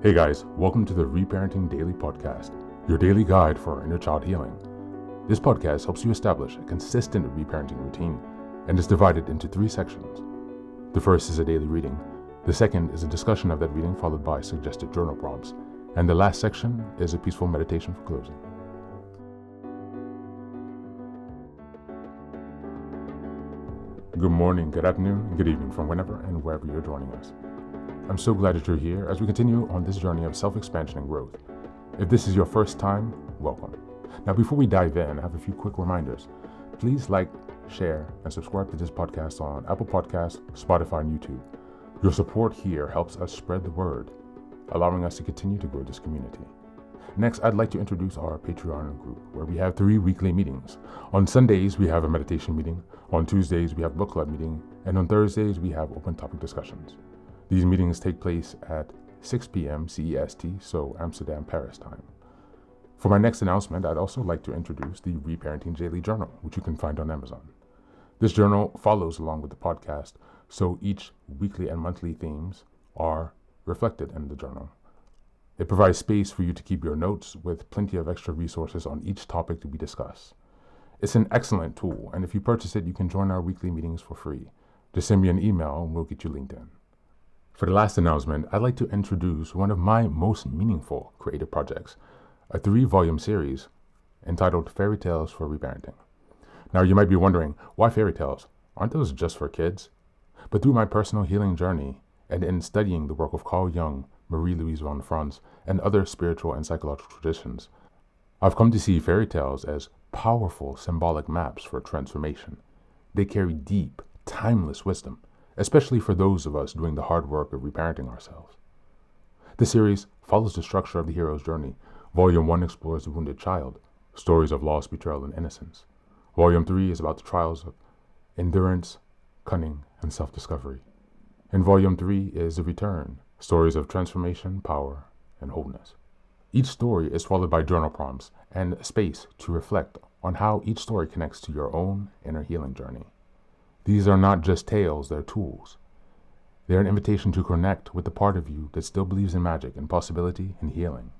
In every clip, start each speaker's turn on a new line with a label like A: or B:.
A: Hey guys, welcome to the Reparenting Daily podcast, your daily guide for inner child healing. This podcast helps you establish a consistent reparenting routine and is divided into 3 sections. The first is a daily reading, the second is a discussion of that reading followed by suggested journal prompts, and the last section is a peaceful meditation for closing. Good morning, good afternoon, and good evening from whenever and wherever you're joining us. I'm so glad that you're here as we continue on this journey of self-expansion and growth. If this is your first time, welcome. Now, before we dive in, I have a few quick reminders. Please like, share, and subscribe to this podcast on Apple Podcasts, Spotify, and YouTube. Your support here helps us spread the word, allowing us to continue to grow this community. Next, I'd like to introduce our Patreon group, where we have 3 weekly meetings. On Sundays, we have a meditation meeting. On Tuesdays, we have book club meeting. And on Thursdays, we have open topic discussions. These meetings take place at 6 p.m. CEST, so Amsterdam, Paris time. For my next announcement, I'd also like to introduce the Reparenting Daily journal, which you can find on Amazon. This journal follows along with the podcast, so each weekly and monthly themes are reflected in the journal. It provides space for you to keep your notes with plenty of extra resources on each topic that we discuss. It's an excellent tool, and if you purchase it, you can join our weekly meetings for free. Just send me an email and we'll get you linked in. For the last announcement, I'd like to introduce one of my most meaningful creative projects, a 3-volume series entitled Fairy Tales for Reparenting. Now, you might be wondering, why fairy tales? Aren't those just for kids? But through my personal healing journey and in studying the work of Carl Jung, Marie-Louise von Franz, and other spiritual and psychological traditions, I've come to see fairy tales as powerful symbolic maps for transformation. They carry deep, timeless wisdom, especially for those of us doing the hard work of reparenting ourselves. The series follows the structure of the hero's journey. Volume 1 explores the wounded child, stories of loss, betrayal, and innocence. Volume 3 is about the trials of endurance, cunning, and self-discovery. And Volume 3 is the return, stories of transformation, power, and wholeness. Each story is followed by journal prompts and space to reflect on how each story connects to your own inner healing journey. These are not just tales, they're tools. They're an invitation to connect with the part of you that still believes in magic and possibility and healing.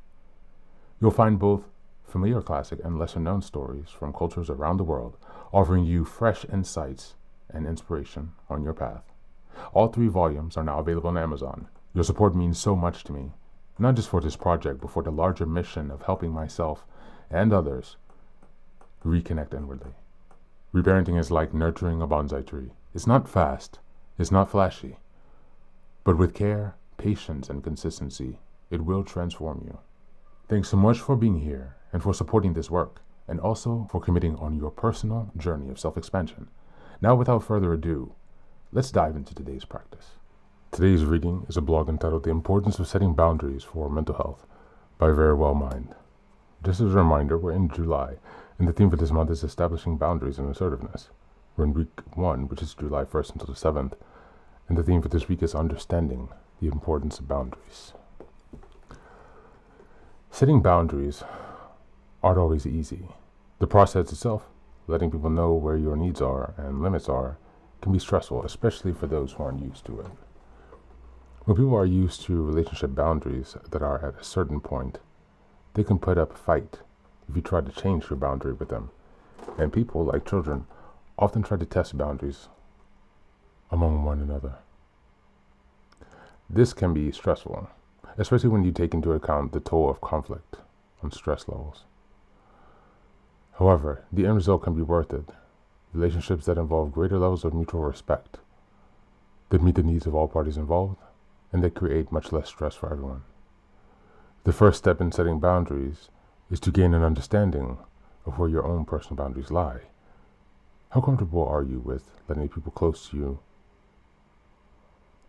A: You'll find both familiar classic and lesser-known stories from cultures around the world, offering you fresh insights and inspiration on your path. All 3 volumes are now available on Amazon. Your support means so much to me, not just for this project, but for the larger mission of helping myself and others reconnect inwardly. Reparenting is like nurturing a bonsai tree. It's not fast, it's not flashy, but with care, patience, and consistency, it will transform you. Thanks so much for being here and for supporting this work, and also for committing on your personal journey of self-expansion. Now, without further ado, let's dive into today's practice. Today's reading is a blog entitled The Importance of Setting Boundaries for Mental Health by Very Well Mind. Just as a reminder, we're in July, and the theme for this month is establishing boundaries and assertiveness. We're in week 1, which is July 1st until the 7th, and the theme for this week is understanding the importance of boundaries. Setting boundaries aren't always easy. The process itself, letting people know where your needs are and limits are, can be stressful, especially for those who aren't used to it. When people are used to relationship boundaries that are at a certain point, they can put up a fight if you try to change your boundary with them. And people, like children, often try to test boundaries among one another. This can be stressful, especially when you take into account the toll of conflict on stress levels. However, the end result can be worth it. Relationships that involve greater levels of mutual respect, that meet the needs of all parties involved, and that create much less stress for everyone. The first step in setting boundaries is to gain an understanding of where your own personal boundaries lie. How comfortable are you with letting people close to you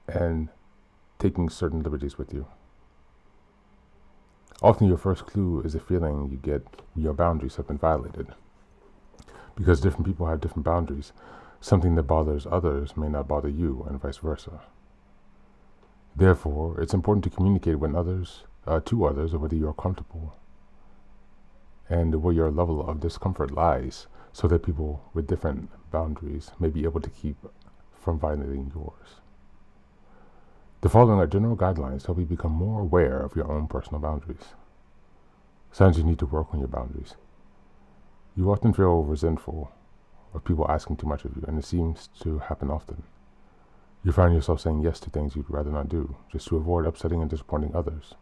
A: and taking certain liberties with you? Often your first clue is a feeling you get when your boundaries have been violated. Because different people have different boundaries, something that bothers others may not bother you, and vice versa. Therefore, it's important to communicate to others whether you're comfortable and where your level of discomfort lies, so that people with different boundaries may be able to keep from violating yours. The following are general guidelines to help you become more aware of your own personal boundaries. Signs you need to work on your boundaries. You often feel resentful of people asking too much of you, and it seems to happen often. You find yourself saying yes to things you'd rather not do, just to avoid upsetting and disappointing others.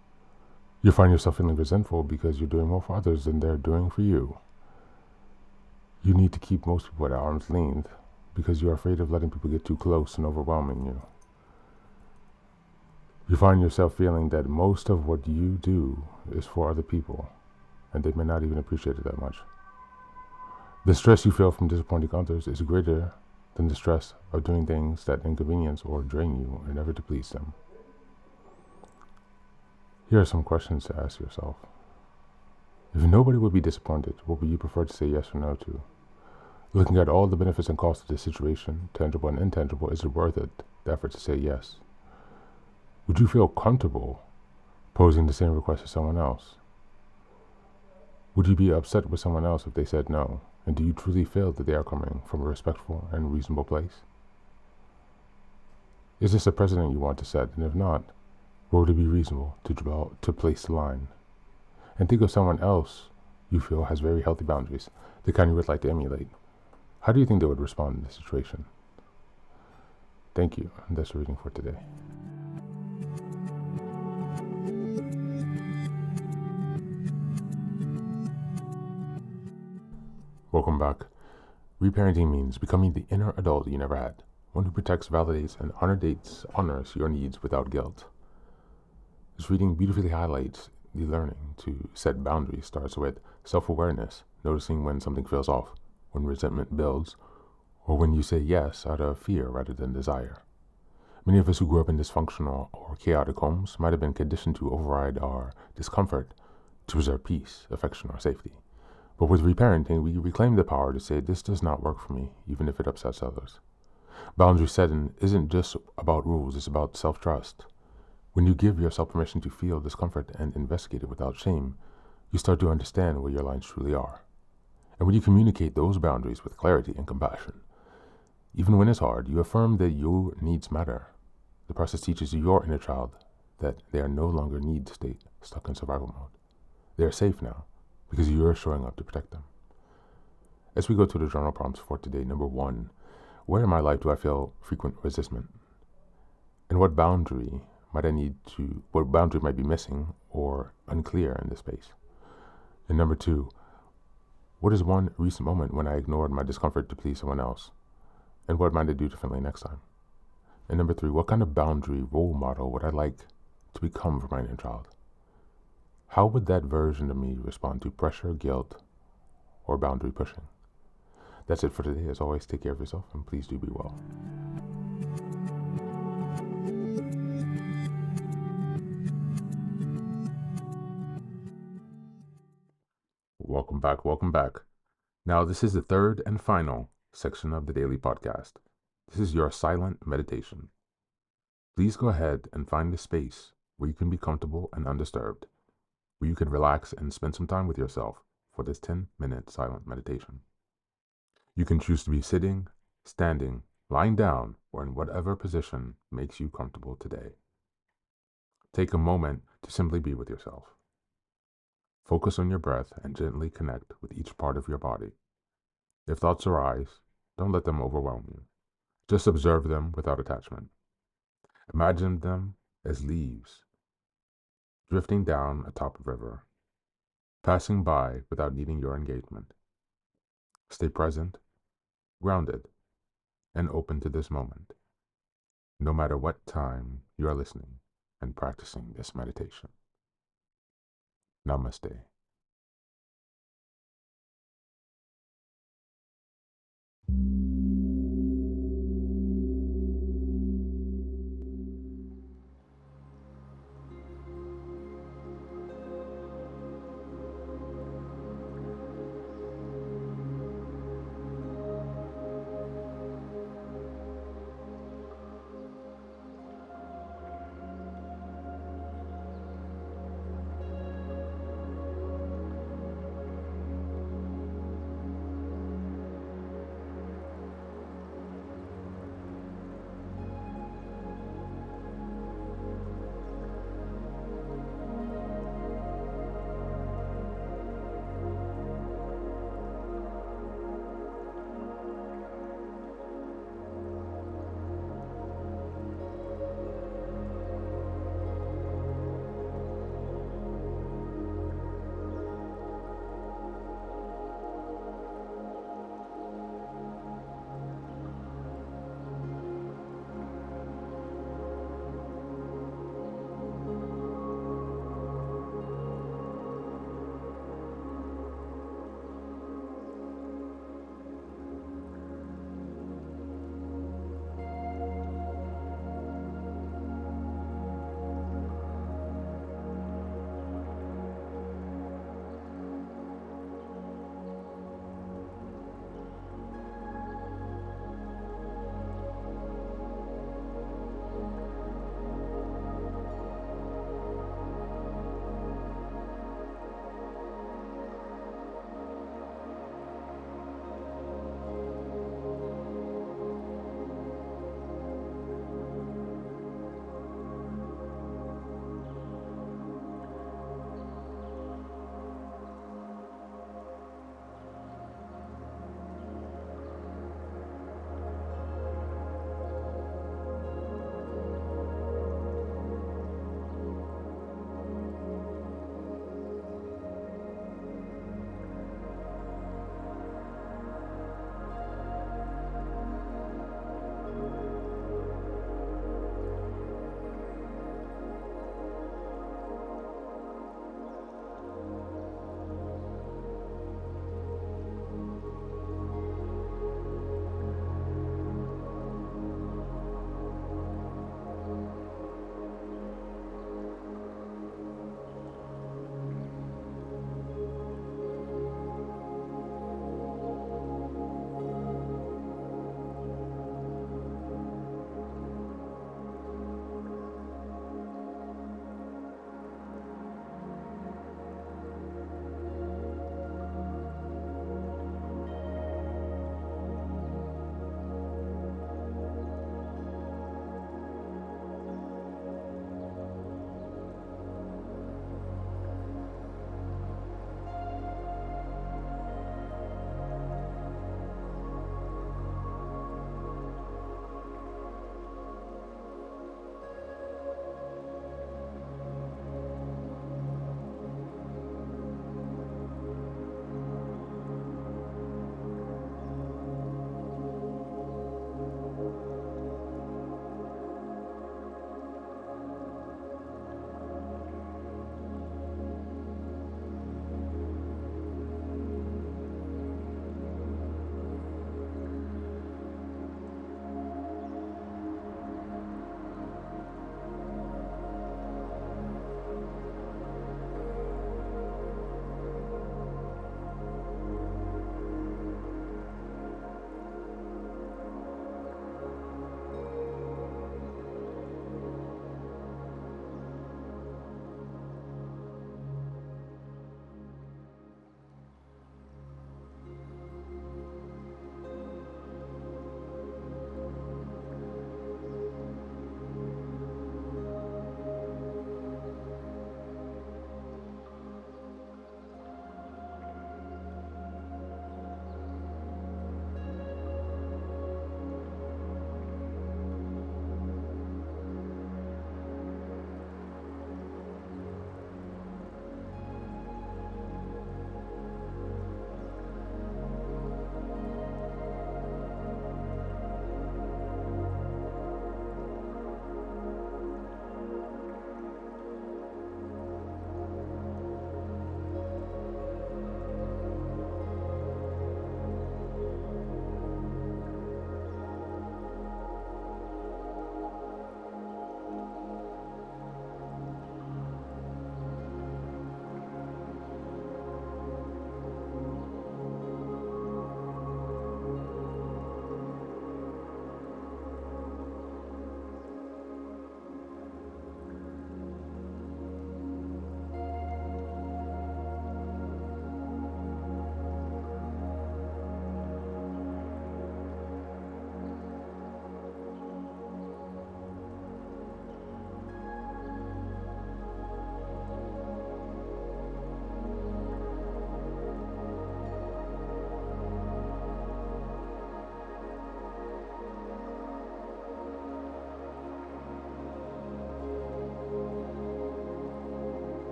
A: You find yourself feeling resentful because you're doing more for others than they're doing for you. You need to keep most people at arm's length because you're afraid of letting people get too close and overwhelming you. You find yourself feeling that most of what you do is for other people, and they may not even appreciate it that much. The stress you feel from disappointing others is greater than the stress of doing things that inconvenience or drain you in order to please them. Here are some questions to ask yourself. If nobody would be disappointed, what would you prefer to say yes or no to? Looking at all the benefits and costs of this situation, tangible and intangible, is it worth it, the effort to say yes? Would you feel comfortable posing the same request to someone else? Would you be upset with someone else if they said no? And do you truly feel that they are coming from a respectful and reasonable place? Is this a precedent you want to set? And if not, where would it be reasonable to place the line? And think of someone else you feel has very healthy boundaries, the kind you would like to emulate. How do you think they would respond in this situation? Thank you, and that's the reading for today. Welcome back. Reparenting means becoming the inner adult you never had, one who protects, validates, and honors your needs without guilt. This reading beautifully highlights the learning to set boundaries starts with self-awareness, noticing when something feels off, when resentment builds, or when you say yes out of fear rather than desire. Many of us who grew up in dysfunctional or chaotic homes might have been conditioned to override our discomfort to preserve peace, affection, or safety. But with reparenting, we reclaim the power to say, this does not work for me, even if it upsets others. Boundary setting isn't just about rules, it's about self-trust. When you give yourself permission to feel discomfort and investigate it without shame, you start to understand where your lines truly are. And when you communicate those boundaries with clarity and compassion, even when it's hard, you affirm that your needs matter. The process teaches your inner child that they are no longer need state stuck in survival mode. They are safe now because you're showing up to protect them. As we go to the journal prompts for today, number 1, where in my life do I feel frequent resistment? And what boundary might be missing or unclear in this space? And number 2, what is one recent moment when I ignored my discomfort to please someone else? And what might I do differently next time? And number 3, what kind of boundary role model would I like to become for my inner child? How would that version of me respond to pressure, guilt, or boundary pushing? That's it for today. As always, take care of yourself and please do be well. Welcome back. Welcome back. Now, this is the third and final section of the daily podcast. This is your silent meditation. Please go ahead and find a space where you can be comfortable and undisturbed, where you can relax and spend some time with yourself for this 10-minute silent meditation. You can choose to be sitting, standing, lying down, or in whatever position makes you comfortable today. Take a moment to simply be with yourself. Focus on your breath and gently connect with each part of your body. If thoughts arise, don't let them overwhelm you. Just observe them without attachment. Imagine them as leaves drifting down atop a river, passing by without needing your engagement. Stay present, grounded, and open to this moment, no matter what time you are listening and practicing this meditation. Namaste.